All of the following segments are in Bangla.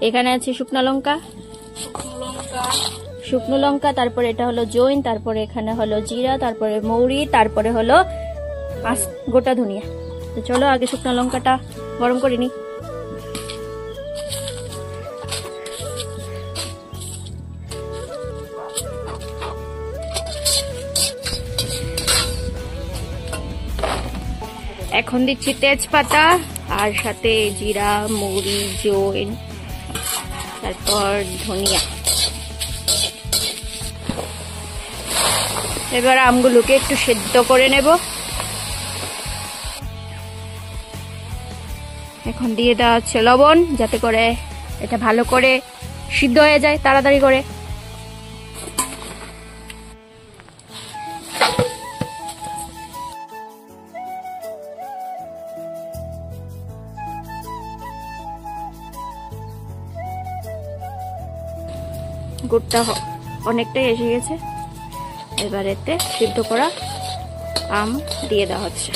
এখানে আছে শুকনো লঙ্কা, তারপরে এটা হলো জৈন, তারপরে এখানে হলো জিরা, তারপরে মৌরি, তারপরে হলো গোটা ধনিয়া। তো চলো আগে শুকনো লঙ্কাটা গরম করে নি। এখন দিচ্ছি তেজপাতা আর সাথে জিরা, মৌরি, জৈন, তারপর ধনিয়া। এবার আমগুলোকে একটু সেদ্ধ করে নেব। এখন দিয়ে দেওয়া হচ্ছে লবণ, যাতে করে এটা ভালো করে সিদ্ধ হয়ে যায় তাড়াতাড়ি করে। গুড়টা অনেকটাই এসে গেছে। এবার এতে সিদ্ধ করা আম দিয়ে দেওয়া হচ্ছে।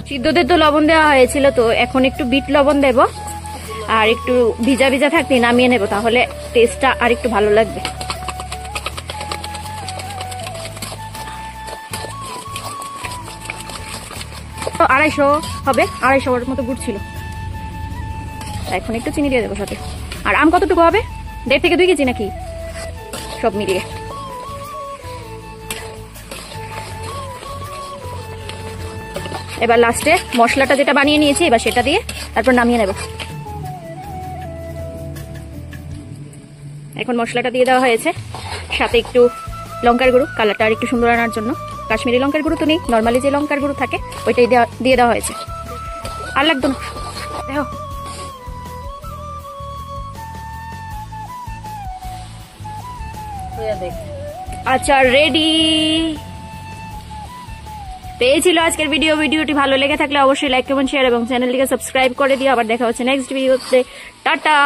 সিদ্ধতে তো লবণ দেওয়া হয়েছিল, তো এখন একটু বিট লবণ দেব আর একটু ভিজা ভিজা থাকতে নামিয়ে নেব, তাহলে টেস্টটা আর একটু ভালো লাগবে। তো 250 হবে, 250 মতো গুড় ছিল। এখন একটু চিনি দিয়ে দেবো সাথে। আর আম কতটুকু হবে? 1.5 থেকে 2 কেজি নাকি সব মিলিয়ে। এবার লাস্টে মশলাটা যেটা বানিয়ে নিয়েছি এবার সেটা দিয়ে তারপর নামিয়ে নেব। এখন মশলাটা দিয়ে দেওয়া হয়েছে, সাথে একটু লঙ্কার গুঁড়ো, কালারটা আর একটু সুন্দর আনার জন্য। কাশ্মীরি লঙ্কার গুঁড়ো তো নেই, নর্মালি যে লঙ্কার গুঁড়ো থাকে ওইটাই দিয়ে দেওয়া হয়েছে। আর লাগতো না, দেখো। আচার রেডি। পেয়েছিল আজকের ভিডিওটি ভালো লেগে থাকলে অবশ্যই লাইক, কমেন্ট, শেয়ার এবং চ্যানেলটিকে সাবস্ক্রাইব করে দিও। আবার দেখা হচ্ছে নেক্সট ভিডিওতে। টাটা।